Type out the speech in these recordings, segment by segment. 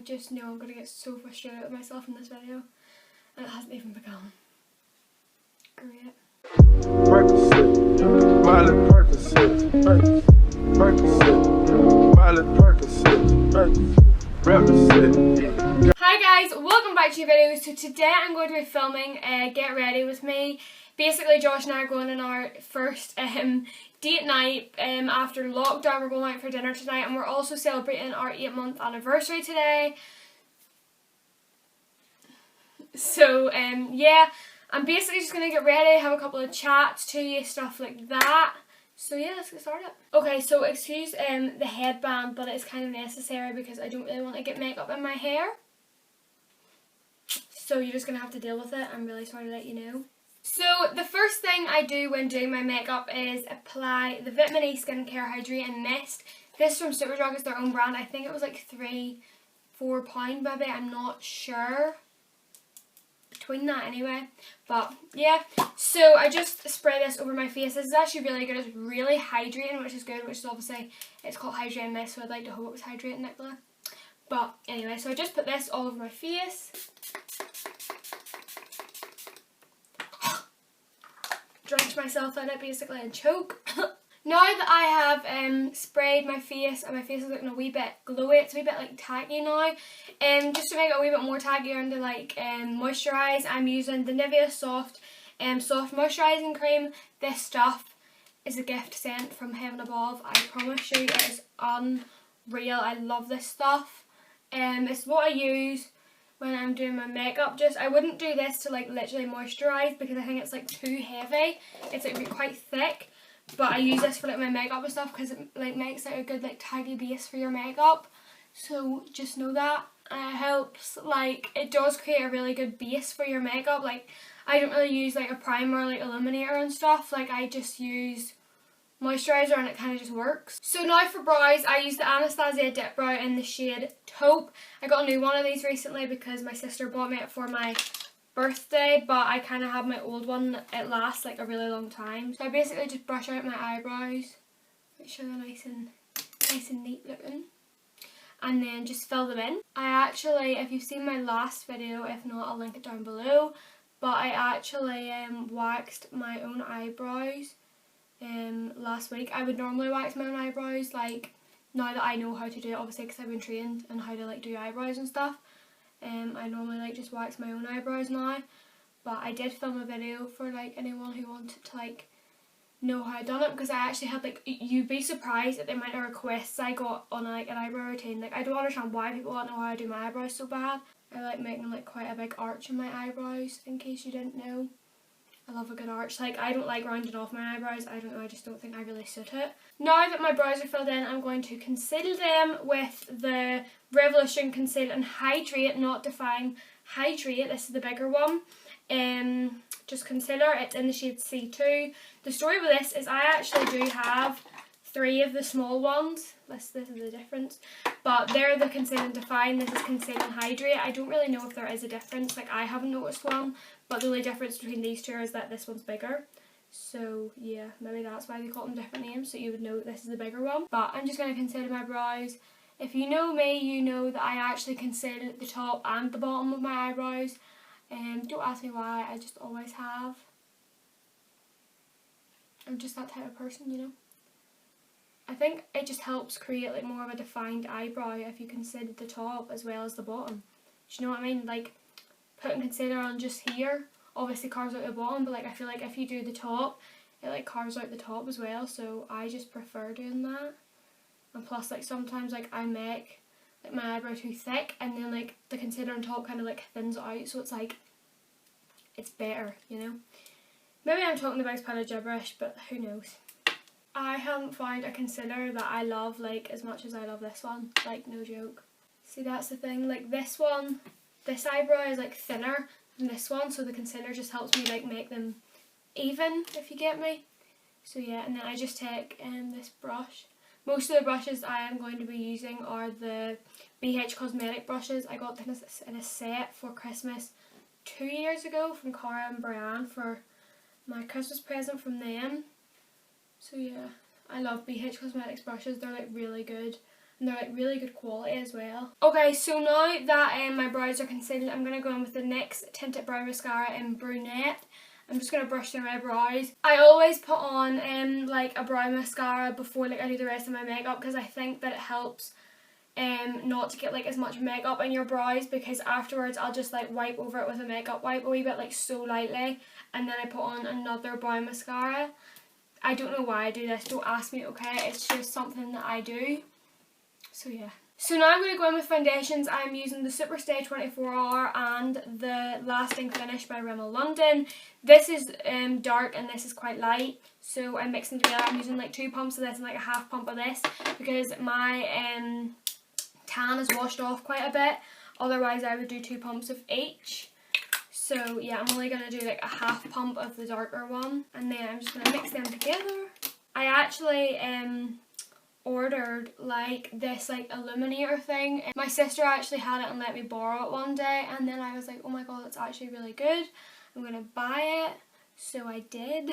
just know I'm going to get so frustrated with myself in this video. And it hasn't even begun. Great. Percocet, Miley Percocet, Percocet, Miley Percocet, represent. Hi guys, welcome back to your video. So today I'm going to be filming Get Ready With Me. Basically Josh and I are going on our first date night after lockdown. We're going out for dinner tonight, and we're also celebrating our 8-month anniversary today. So yeah, I'm basically just going to get ready, have a couple of chats to you, stuff like that. So yeah, let's get started. Okay, so excuse the headband, but it's kind of necessary because I don't really want to get makeup in my hair. So you're just going to have to deal with it. I'm really sorry to let you know. So the first thing I do when doing my makeup is apply the Vitamin E Skincare Hydrate and Mist. This from Superdrug is their own brand. I think it was like £3-4 maybe, I'm not sure. Between that anyway, but yeah, so I just spray this over my face. This is actually really good. It's really hydrating, which is good, which is obviously, it's called Hydrating Mist, so I'd like to hope it was hydrating, Nicola. But anyway, so I just put this all over my face. Drench myself in it basically and choke. Now that I have sprayed my face and my face is looking a wee bit glowy, it's a wee bit like tacky now. Just to make it a wee bit more tacky and to like moisturise, I'm using the Nivea Soft Moisturising Cream. This stuff is a gift sent from heaven above. I promise you, it is unreal. I love this stuff. It's what I use when I'm doing my makeup. Just I wouldn't do this to like literally moisturise because I think it's like too heavy. It's like quite thick. But I use this for like my makeup and stuff because it like makes like a good like taggy base for your makeup. So just know that. And it helps, like it does create a really good base for your makeup. Like I don't really use like a primer, like illuminator and stuff. Like I just use moisturiser and it kind of just works. So now for brows, I use the Anastasia Dip Brow in the shade Taupe. I got a new one of these recently because my sister bought me it for my birthday, but I kind of have my old one. It lasts like a really long time. So I basically just brush out my eyebrows, make sure they're nice and neat looking, and then just fill them in. I actually, if you've seen my last video, if not I'll link it down below, but I actually waxed my own eyebrows last week. I would normally wax my own eyebrows like now that I know how to do it, obviously because I've been trained on how to like do eyebrows and stuff. I normally like just wax my own eyebrows now, but I did film a video for like anyone who wanted to like know how I done it, because I actually had like, you'd be surprised at the amount of requests I got on like an eyebrow routine. Like I don't understand why people want to know how I do my eyebrows so bad. I like making like quite a big arch in my eyebrows, in case you didn't know. I love a good arch. Like I don't like rounding off my eyebrows. I don't know, I just don't think I really suit it. Now that my brows are filled in, I'm going to conceal them with the Revolution Conceal and Hydrate, not Define, Hydrate. This is the bigger one. Just concealer. It's in the shade C2. The story with this is I actually do have 3 of the small ones. This is the difference. But they're the Conceal and Define. This is Conceal and Hydrate. I don't really know if there is a difference. Like I haven't noticed one. But the only difference between these two is that this one's bigger. So yeah, maybe that's why they call them different names, so you would know that this is the bigger one. But I'm just going to conceal my brows. If you know me, you know that I actually conceal the top and the bottom of my eyebrows. Don't ask me why, I just always have. I'm just that type of person, you know. I think it just helps create like more of a defined eyebrow if you conceal the top as well as the bottom. Do you know what I mean? Like putting concealer on just here obviously carves out the bottom, but like I feel like if you do the top, it like carves out the top as well, so I just prefer doing that. And plus like sometimes like I make like my eyebrow too thick and then like the concealer on top kind of like thins it out, so it's like it's better, you know. Maybe I'm talking about a pile of gibberish, but who knows. I haven't found a concealer that I love like as much as I love this one, like no joke. See, that's the thing, like this one, this eyebrow is like thinner than this one, so the concealer just helps me like make them even, if you get me. So yeah, and then I just take this brush. Most of the brushes I am going to be using are the BH Cosmetic brushes. I got this in a set for Christmas 2 years ago from Cara and Brian for my Christmas present from them. So yeah, I love BH Cosmetics brushes, they're like really good. and they're like really good quality as well. Okay, so now that my brows are concealed, I'm going to go in with the NYX Tinted Brow Mascara in Brunette. I'm just going to brush through my brows. I always put on like a brow mascara before like I do the rest of my makeup, because I think that it helps not to get like as much makeup in your brows, because afterwards I'll just like wipe over it with a makeup wipe a wee bit, like so lightly, and then I put on another brow mascara. I don't know why I do this, don't ask me, okay? It's just something that I do. So yeah. So now I'm going to go in with foundations. I'm using the Superstay 24 Hour and the Lasting Finish by Rimmel London. This is dark and this is quite light, so I'm mixing together. I'm using like 2 pumps of this and like a half pump of this, because my tan is washed off quite a bit. Otherwise I would do 2 pumps of each. So yeah, I'm only going to do like a half pump of the darker one, and then I'm just going to mix them together. I actually ordered like this like illuminator thing. My sister actually had it and let me borrow it one day, and then I was like, oh my god, it's actually really good, I'm gonna buy it. So I did.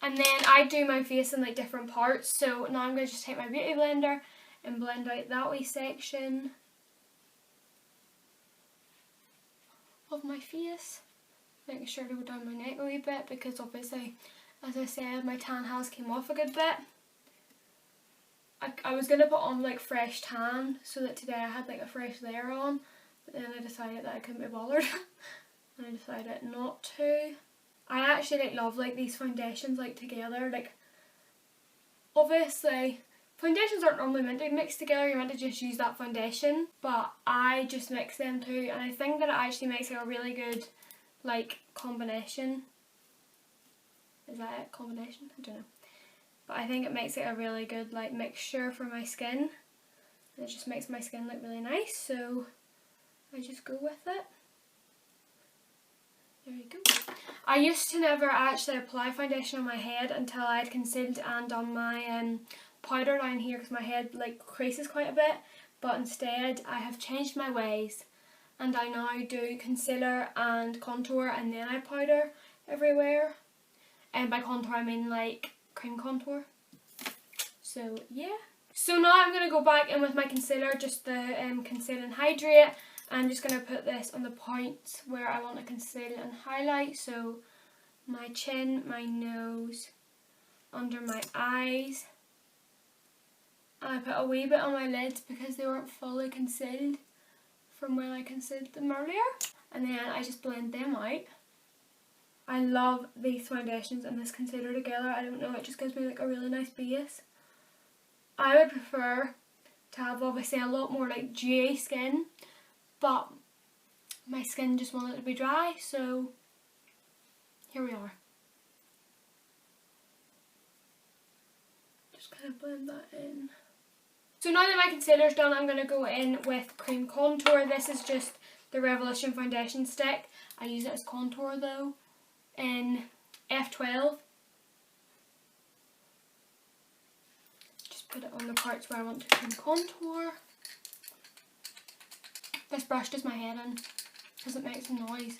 And then I do my face in like different parts, so now I'm going to just take my beauty blender and blend out that wee section of my face, making sure to go down my neck a wee bit, because obviously, as I said, my tan has came off a good bit. I was going to put on like fresh tan so that today I had like a fresh layer on, but then I decided that I couldn't be bothered and I decided not to. I actually like love like these foundations like together. Like obviously foundations aren't normally meant to be mixed together, you're meant to just use that foundation, but I just mix them too, and I think that it actually makes like a really good like combination. Is that it? Combination? I don't know. But I think it makes it a really good like mixture for my skin. It just makes my skin look really nice, so I just go with it. There you go. I used to never actually apply foundation on my head until I had concealed and done my powder down here, because my head like creases quite a bit, but instead I have changed my ways and I now do concealer and contour and then I powder everywhere. And by contour I mean like cream contour. So yeah. So now I'm going to go back in with my concealer, just the Conceal and Hydrate. I'm just going to put this on the points where I want to conceal and highlight. So my chin, my nose, under my eyes. And I put a wee bit on my lids because they weren't fully concealed from when I concealed them earlier. And then I just blend them out. I love these foundations and this concealer together. I don't know, it just gives me like a really nice base. I would prefer to have obviously a lot more like dewy skin, but my skin just wanted to be dry, so here we are. Just kind of blend that in. So now that my concealer's done, I'm going to go in with cream contour. This is just the Revolution foundation stick. I use it as contour though, in F12. Just put it on the parts where I want to cream contour. This brush does my head in because it makes a noise.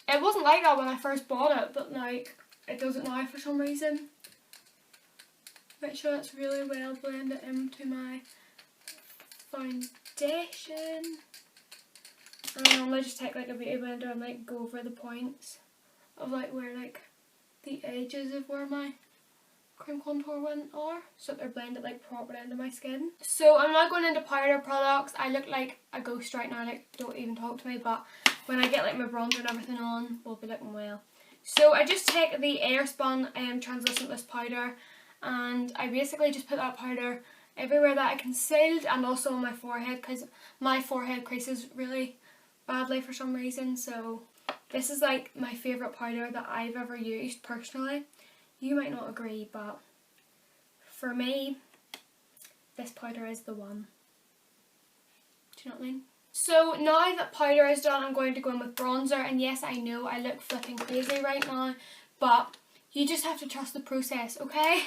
It wasn't like that when I first bought it, but like it does it now for some reason. Make sure it's really well blended into my foundation. And I normally just take like a beauty blender and like go over the points of like where like the edges of where my cream contour went are, so they're blended like properly into my skin. So I'm not going into powder products. I look like a ghost right now, like don't even talk to me, but when I get like my bronzer and everything on, we'll be looking well. So I just take the Airspun translucentless powder and I basically just put that powder everywhere that I concealed and also on my forehead, because my forehead creases really badly for some reason. So this is like my favourite powder that I've ever used personally. You might not agree, but for me, this powder is the one. Do you know what I mean? So now that powder is done, I'm going to go in with bronzer. And yes, I know I look flipping crazy right now, but you just have to trust the process, okay?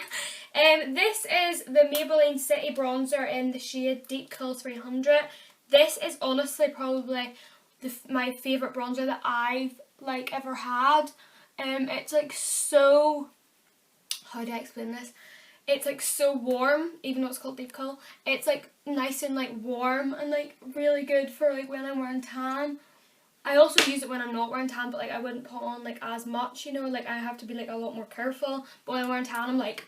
This is the Maybelline City Bronzer in the shade Deep Cool 300. This is honestly probably my favourite bronzer that I've like ever had. It's like so, how do I explain this? it's like so warm, even though it's called Deep Cool. It's like nice and like warm and like really good for like when I'm wearing tan. I also use it when I'm not wearing tan, but like I wouldn't put on like as much, you know, like I have to be like a lot more careful. But when I'm wearing tan, I'm like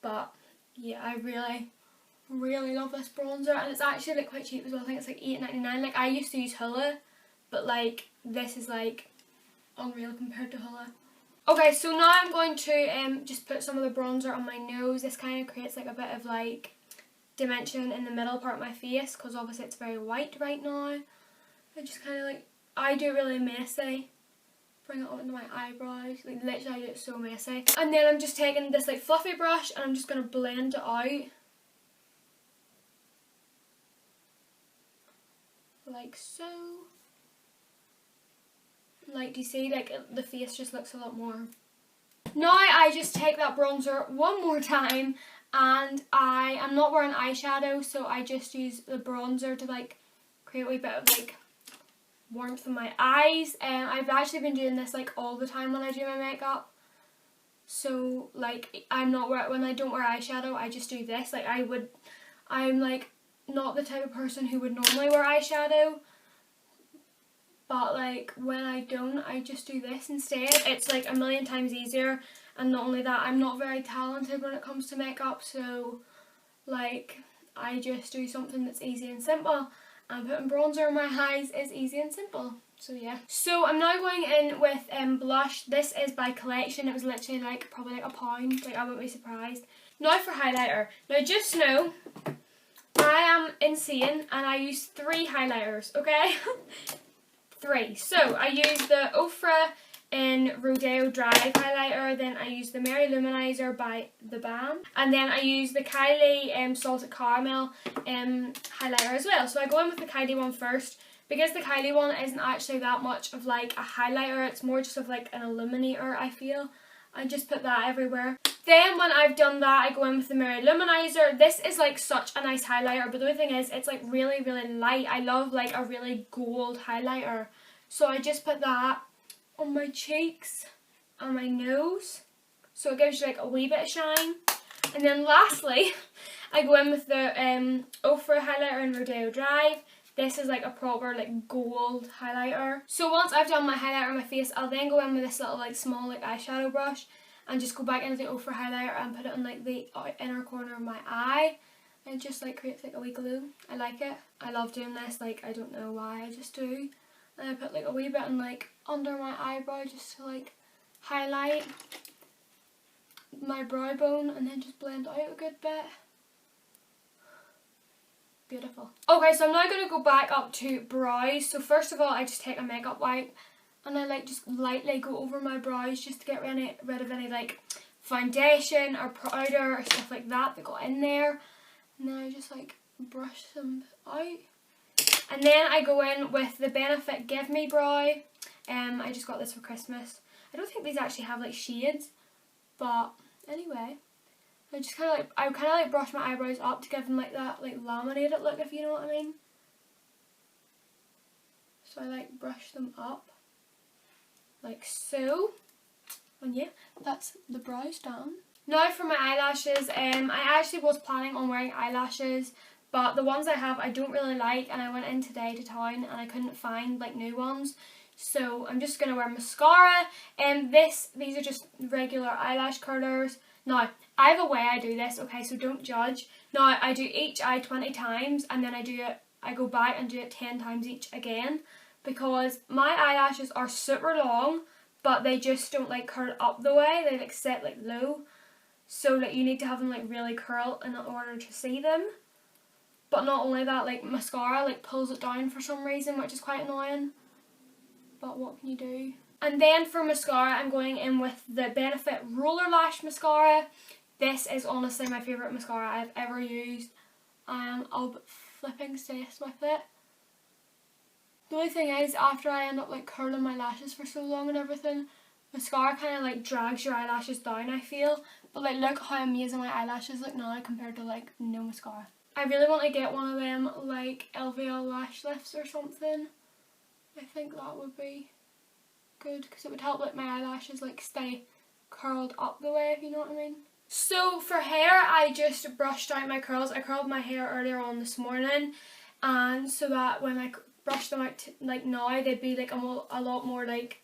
but yeah, I really love this bronzer, and it's actually like quite cheap as well. I think it's like $8.99. Like I used to use HIYA, but like this is like unreal compared to HIYA. Okay, so now I'm going to just put some of the bronzer on my nose. This kind of creates like a bit of like dimension in the middle part of my face, because obviously it's very white right now. I just kind of like, I do it really messy. Bring it onto my eyebrows, like literally I do it so messy. And then I'm just taking this like fluffy brush and I'm just going to blend it out. Like so. Like, do you see, like the face just looks a lot more. Now I just take that bronzer one more time, and I am not wearing eyeshadow, so I just use the bronzer to like create a wee bit of like warmth in my eyes. And I've actually been doing this like all the time when I do my makeup. So like when I don't wear eyeshadow, I just do this. Like I'm like not the type of person who would normally wear eyeshadow. But like when I don't, I just do this instead. It's like a million times easier, and not only that, I'm not very talented when it comes to makeup, so like I just do something that's easy and simple, and putting bronzer on my eyes is easy and simple. So yeah. So I'm now going in with blush. This is by Collection. It was literally like probably like £1. Like I wouldn't be surprised. Now for highlighter. Now just know I am insane and I use 3 highlighters, okay? 3. So I use the Ofra in Rodeo Drive highlighter, then I use the Mary Luminizer by The Balm, and then I use the Kylie Salted Caramel highlighter as well. So I go in with the Kylie one first, because the Kylie one isn't actually that much of like a highlighter, it's more just of like an illuminator, I feel. I just put that everywhere. Then when I've done that, I go in with the Mary Luminizer. This is like such a nice highlighter, but the only thing is it's like really, really light. I love like a really gold highlighter. So I just put that on my cheeks and my nose. So it gives you like a wee bit of shine. And then lastly, I go in with the Ofra highlighter in Rodeo Drive. This is like a proper like gold highlighter. So once I've done my highlighter on my face, I'll then go in with this little like small like eyeshadow brush and just go back into the Ofra highlighter and put it on like the inner corner of my eye. And it just like creates like a wee glow. I like it. I love doing this. Like I don't know why, I just do. And I put like a wee bit in like under my eyebrow just to like highlight my brow bone, and then just blend out a good bit. Beautiful. Okay, so I'm now going to go back up to brows. So first of all, I just take a makeup wipe and I like just lightly go over my brows just to get rid of any like foundation or powder or stuff like that got in there. And then I just like brush them out. And then I go in with the Benefit Give Me Brow. I just got this for Christmas. I don't think these actually have like shades, but anyway. I just kind of like brush my eyebrows up to give them like that like laminated look, if you know what I mean. So I like brush them up like so, and yeah, that's the brows done. Now for my eyelashes, I actually was planning on wearing eyelashes, but the ones I have I don't really like, and I went in today to town and I couldn't find like new ones. So I'm just going to wear mascara, and these are just regular eyelash curlers. Now, I have a way I do this, okay, so don't judge. Now, I do each eye 20 times, and then I go back and do it 10 times each again, because my eyelashes are super long, but they just don't like curl up the way, they like sit like low. So like you need to have them like really curl in order to see them. But not only that, like mascara like pulls it down for some reason, which is quite annoying. But what can you do? And then for mascara, I'm going in with the Benefit Roller Lash Mascara. This is honestly my favourite mascara I've ever used. I'll be flipping obsessed with it. The only thing is, after I end up like curling my lashes for so long and everything, mascara kind of like drags your eyelashes down, I feel. But like look how amazing my eyelashes look now compared to like no mascara. I really want to get one of them like LVL lash lifts or something. I think that would be good because it would help like my eyelashes like stay curled up the way, if you know what I mean. So for hair, I just brushed out my curls. I curled my hair earlier on this morning, and so that when I brush them out like now, they'd be like a lot more like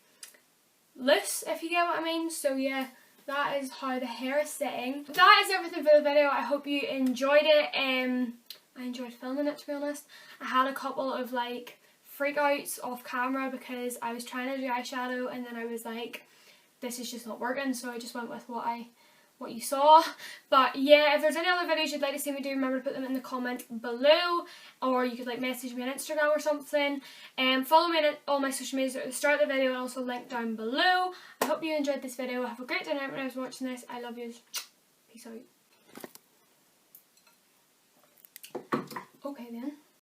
loose, if you get what I mean. So yeah, that is how the hair is sitting. That is everything for the video. I hope you enjoyed it. I enjoyed filming it, to be honest. I had a couple of like freakouts off camera because I was trying to do eyeshadow and then I was like, this is just not working, so I just went with what you saw. But yeah, if there's any other videos you'd like to see me do, remember to put them in the comment below, or you could like message me on Instagram or something. Follow me on all my social medias at the start of the video and also link down below. I hope you enjoyed this video. Have a great day when I was watching this. I love you. Peace out. Okay then.